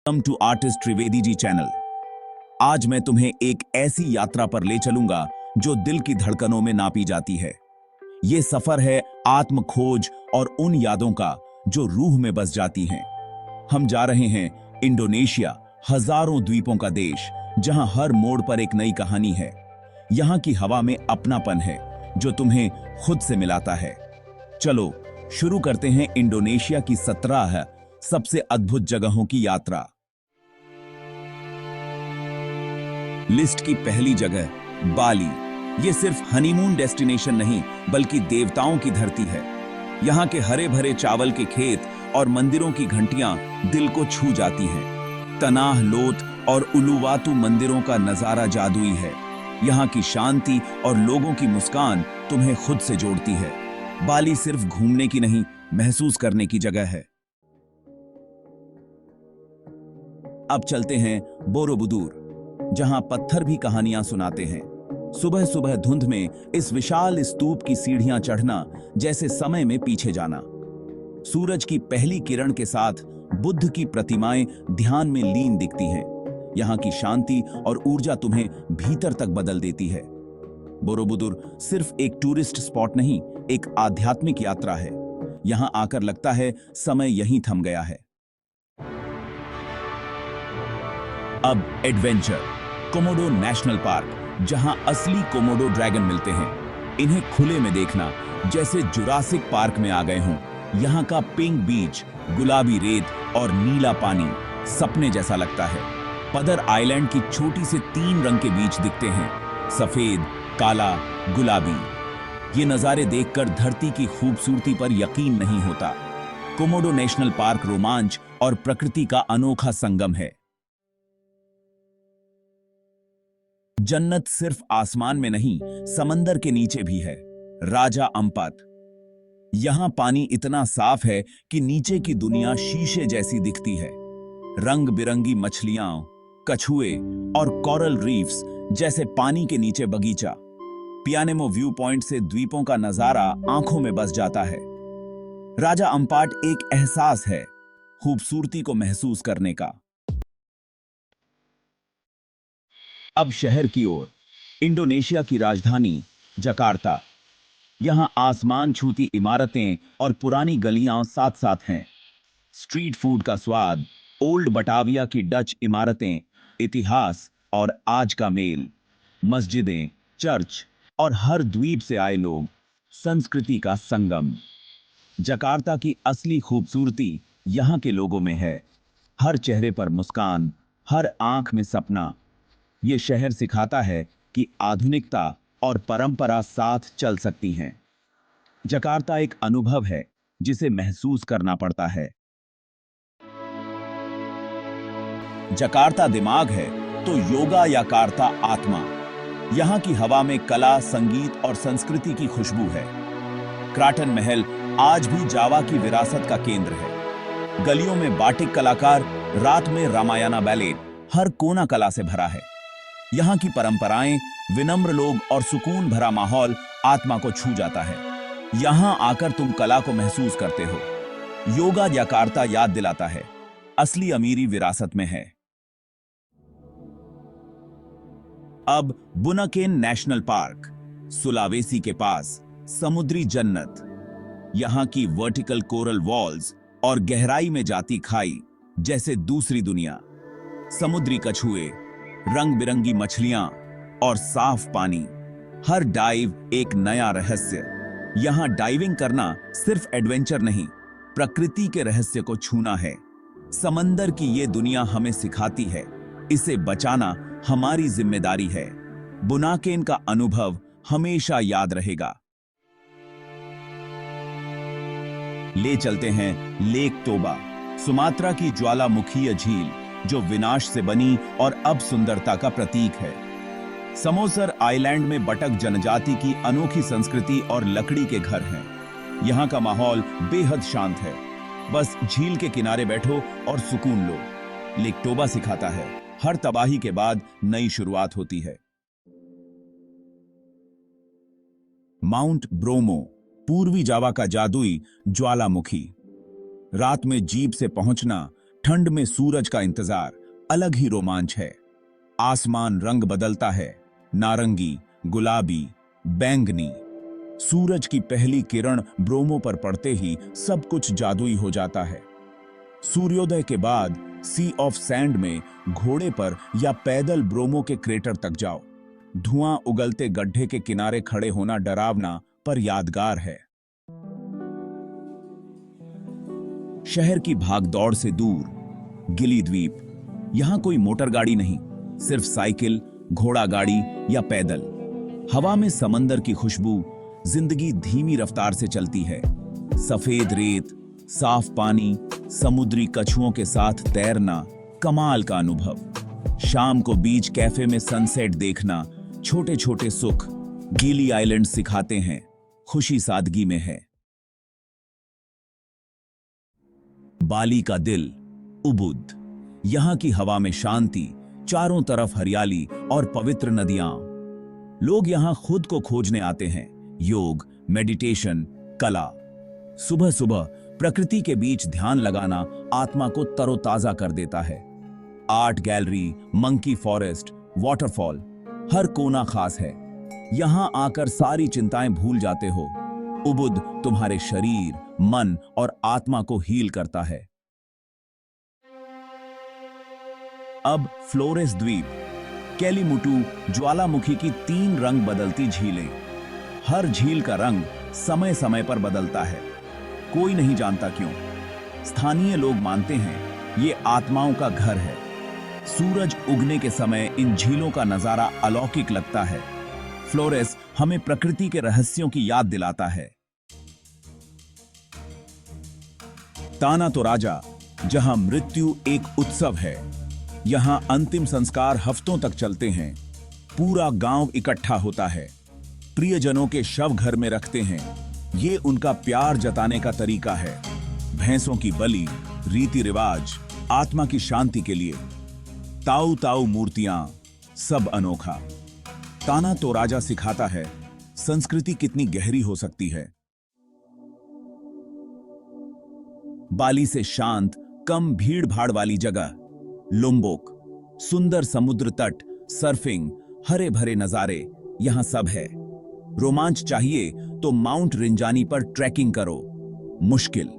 Welcome to artist Trivedi ji channel. आज मैं तुम्हें एक ऐसी यात्रा पर ले चलूंगा जो दिल की धड़कनों में नापी जाती है। ये सफर है आत्म खोज और उन यादों का जो रूह में बस जाती हैं। हम जा रहे हैं इंडोनेशिया, हजारों द्वीपों का देश, जहां हर मोड़ पर एक नई कहानी है। यहाँ की हवा में अपनापन है जो तुम्हें खुद से मिलाता है। चलो शुरू करते हैं इंडोनेशिया की 17 सबसे अद्भुत जगहों की यात्रा। लिस्ट की पहली जगह बाली। ये सिर्फ हनीमून डेस्टिनेशन नहीं बल्कि देवताओं की धरती है। यहाँ के हरे भरे चावल के खेत और मंदिरों की घंटियां दिल को छू जाती हैं। तनाह लोत और उलुवातु मंदिरों का नजारा जादुई है। यहाँ की शांति और लोगों की मुस्कान तुम्हें खुद से जोड़ती है। बाली सिर्फ घूमने की नहीं, महसूस करने की जगह है। अब चलते हैं बोरोबुदुर, जहां पत्थर भी कहानियां सुनाते हैं। सुबह सुबह धुंध में इस विशाल स्तूप की सीढ़ियां चढ़ना जैसे समय में पीछे जाना। सूरज की पहली किरण के साथ बुद्ध की प्रतिमाएं ध्यान में लीन दिखती हैं। यहाँ की शांति और ऊर्जा तुम्हें भीतर तक बदल देती है। बोरोबुदुर सिर्फ एक टूरिस्ट स्पॉट नहीं, एक आध्यात्मिक यात्रा है। यहाँ आकर लगता है समय यहीं थम गया है। अब एडवेंचर, कोमोडो नेशनल पार्क, जहां असली कोमोडो ड्रैगन मिलते हैं। इन्हें खुले में देखना जैसे जुरासिक पार्क में आ गए हों। यहाँ का पिंक बीच, गुलाबी रेत और नीला पानी सपने जैसा लगता है। पदर आइलैंड की छोटी से 3 रंग के बीच दिखते हैं, सफेद, काला, गुलाबी। ये नजारे देखकर धरती की खूबसूरती पर यकीन नहीं होता। कोमोडो नेशनल पार्क रोमांच और प्रकृति का अनोखा संगम है। जन्नत सिर्फ आसमान में नहीं, समंदर के नीचे भी है। राजा अम्पत। यहां पानी इतना साफ है कि नीचे की दुनिया शीशे जैसी दिखती है। रंग बिरंगी मछलियां, कछुए और कोरल रीफ्स जैसे पानी के नीचे बगीचा। पियानेमो व्यू पॉइंट से द्वीपों का नजारा आंखों में बस जाता है। राजा अम्पाट एक एहसास है, खूबसूरती को महसूस करने का। अब शहर की ओर, इंडोनेशिया की राजधानी जकार्ता। यहां आसमान छूती इमारतें और पुरानी गलियां साथ साथ हैं। स्ट्रीट फूड का स्वाद, ओल्ड बटाविया की डच इमारतें, इतिहास और आज का मेल, मस्जिदें, चर्च और हर द्वीप से आए लोग, संस्कृति का संगम। जकार्ता की असली खूबसूरती यहां के लोगों में है। हर चेहरे पर मुस्कान, हर आंख में सपना। ये शहर सिखाता है कि आधुनिकता और परंपरा साथ चल सकती हैं। जकार्ता एक अनुभव है जिसे महसूस करना पड़ता है। जकार्ता दिमाग है तो योगा याकार्ता आत्मा। यहाँ की हवा में कला, संगीत और संस्कृति की खुशबू है। क्राटन महल आज भी जावा की विरासत का केंद्र है। गलियों में बाटिक कलाकार, रात में रामायणा बैलेट, हर कोना कला से भरा है। यहाँ की परंपराएं, विनम्र लोग और सुकून भरा माहौल आत्मा को छू जाता है। यहाँ आकर तुम कला को महसूस करते हो। योगा याकार्ता याद दिलाता है, असली अमीरी विरासत में है। अब बुनाकेन नेशनल पार्क, सुलावेसी के पास, समुद्री जन्नत। यहाँ की वर्टिकल कोरल वॉल्स और गहराई में जाती खाई जैसे दूसरी दुनिया। समुद्री कछुए, रंग बिरंगी मछलियां और साफ पानी। हर डाइव एक नया रहस्य। यहां डाइविंग करना सिर्फ एडवेंचर नहीं, प्रकृति के रहस्य को छूना है। समंदर की ये दुनिया हमें सिखाती है, इसे बचाना हमारी जिम्मेदारी है। बुनाकेन का अनुभव हमेशा याद रहेगा। ले चलते हैं लेक तोबा, सुमात्रा की ज्वालामुखीय झील जो विनाश से बनी और अब सुंदरता का प्रतीक है। समोसर आइलैंड में बटक जनजाति की अनोखी संस्कृति और लकड़ी के घर हैं। यहाँ का माहौल बेहद शांत है। बस झील के किनारे बैठो और सुकून लो। लेक तोबा सिखाता है, हर तबाही के बाद नई शुरुआत होती है। माउंट ब्रोमो, पूर्वी जावा का जादुई ज्वालामुखी। रात में जीप से पहुंचना ठंड में सूरज का इंतजार अलग ही रोमांच है। आसमान रंग बदलता है, नारंगी, गुलाबी, बैंगनी। सूरज की पहली किरण ब्रोमो पर पड़ते ही सब कुछ जादुई हो जाता है। सूर्योदय के बाद सी ऑफ सैंड में घोड़े पर या पैदल ब्रोमो के क्रेटर तक जाओ। धुआं उगलते गड्ढे के किनारे खड़े होना डरावना पर यादगार है। शहर की भागदौड़ से दूर गिली द्वीप। यहां कोई मोटर गाड़ी नहीं, सिर्फ साइकिल, घोड़ा गाड़ी या पैदल। हवा में समंदर की खुशबू, जिंदगी धीमी रफ्तार से चलती है। सफेद रेत, साफ पानी, समुद्री कछुओं के साथ तैरना, कमाल का अनुभव। शाम को बीच कैफे में सनसेट देखना, छोटे छोटे सुख गीली आइलैंड सिखाते हैं। खुशी सादगी में है। बाली का दिल उबुद। यहां की हवा में शांति, चारों तरफ हरियाली और पवित्र नदियां। लोग यहां खुद को खोजने आते हैं। योग, मेडिटेशन, कला। सुबह सुबह प्रकृति के बीच ध्यान लगाना आत्मा को तरोताजा कर देता है। Art gallery, monkey forest, waterfall, हर कोना खास है। यहां आकर सारी चिंताएं भूल जाते हो। उबुद तुम्हारे शरीर, मन और आत्मा को हील करता है। अब फ्लोरेस द्वीप, केलीमुटू ज्वालामुखी की 3 रंग बदलती झीलें। हर झील का रंग समय समय पर बदलता है, कोई नहीं जानता क्यों। स्थानीय लोग मानते हैं ये आत्माओं का घर है। सूरज उगने के समय इन झीलों का नजारा अलौकिक लगता है। फ्लोरेस हमें प्रकृति के रहस्यों की याद दिलाता है। ताना तो राजा, जहां मृत्यु एक उत्सव है। यहां अंतिम संस्कार हफ्तों तक चलते हैं। पूरा गांव इकट्ठा होता है। प्रियजनों के शव घर में रखते हैं। ये उनका प्यार जताने का तरीका है। भैंसों की बलि, रीति रिवाज, आत्मा की शांति के लिए। ताऊ ताऊ मूर्तियां, सब अनोखा। ताना तो राजा सिखाता है संस्कृति कितनी गहरी हो सकती है। बाली से शांत, कम भीड़ भाड़ वाली जगह लोम्बोक। सुंदर समुद्र तट, सर्फिंग, हरे भरे नजारे, यहां सब है। रोमांच चाहिए तो माउंट रिंजानी पर ट्रैकिंग करो। मुश्किल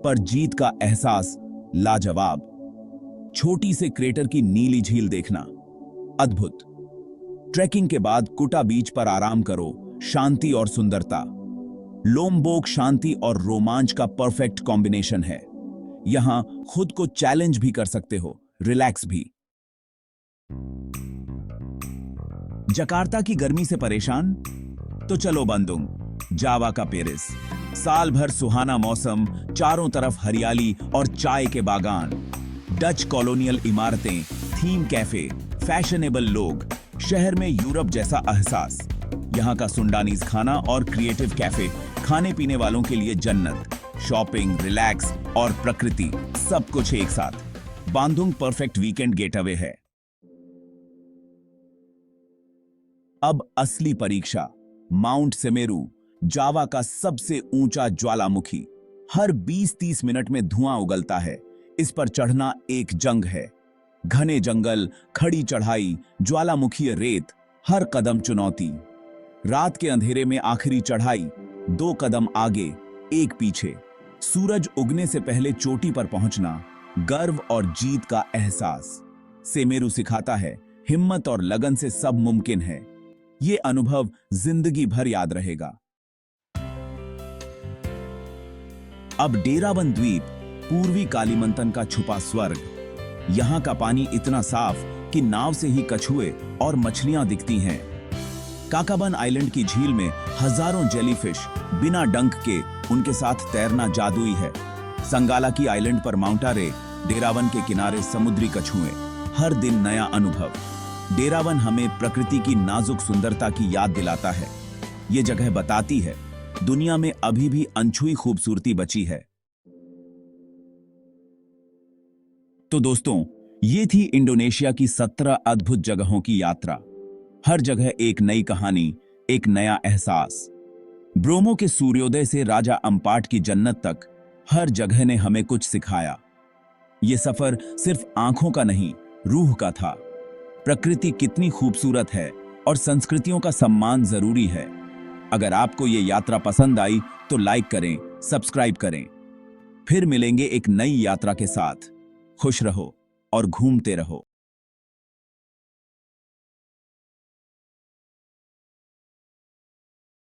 पर जीत का एहसास लाजवाब। छोटी से क्रेटर की नीली झील देखना अद्भुत। ट्रैकिंग के बाद कुटा बीच पर आराम करो। शांति और सुंदरता। लोम्बोक शांति और रोमांच का परफेक्ट कॉम्बिनेशन है। यहां खुद को चैलेंज भी कर सकते हो, रिलैक्स भी। जकार्ता की गर्मी से परेशान? तो चलो बंदुंग, जावा का पेरिस। साल भर सुहाना मौसम, चारों तरफ हरियाली और चाय के बागान। डच कॉलोनियल इमारतें, थीम कैफे, फैशनेबल लोग। शहर में यूरोप जैसा एहसास। यहाँ का सुंडानीज खाना और क्रिएटिव कैफे खाने पीने वालों के लिए जन्नत। शॉपिंग, रिलैक्स और प्रकृति, सब कुछ एक साथ। बांदुंग परफेक्ट वीकेंड गेटअवे है। अब असली परीक्षा। माउंट सेमेरू, जावा का सबसे ऊंचा ज्वालामुखी। हर 20-30 मिनट में धुआं उगलता है। इस पर चढ़ना एक जंग है। घने जंगल, खड़ी चढ़ाई, ज्वालामुखीय रेत, हर कदम चुनौती। रात के अंधेरे में आखिरी चढ़ाई, 2 कदम आगे, 1 पीछे। सूरज उगने से पहले चोटी पर पहुंचना, गर्व और जीत का एहसास। सेमेरू सिखाता है हिम्मत और लगन से सब मुमकिन है। ये अनुभव जिंदगी भर याद रहेगा। अब डेरावन द्वीप, पूर्वी कालीमंतन का छुपा स्वर्ग। यहां का पानी इतना साफ कि नाव से ही कछुए और मछलियां दिखती हैं। काकाबन आइलैंड की झील में हजारों जेलीफिश, बिना डंक के उनके साथ तैरना जादुई है। संगाला की आइलैंड पर माउंटा रे, डेरावन के किनारे समुद्री कछुए, हर दिन नया अनुभव। डेरावन हमें प्रकृति की नाजुक सुंदरता की याद दिलाता है। ये जगह बताती है दुनिया में अभी भी अनछुई खूबसूरती बची है। तो दोस्तों, ये थी इंडोनेशिया की 17 अद्भुत जगहों की यात्रा। हर जगह एक नई कहानी, एक नया एहसास। ब्रोमो के सूर्योदय से राजा अम्पाट की जन्नत तक, हर जगह ने हमें कुछ सिखाया। ये सफर सिर्फ आंखों का नहीं, रूह का था। प्रकृति कितनी खूबसूरत है और संस्कृतियों का सम्मान जरूरी है। अगर आपको ये यात्रा पसंद आई तो लाइक करें, सब्सक्राइब करें। फिर मिलेंगे एक नई यात्रा के साथ। खुश रहो और घूमते रहो।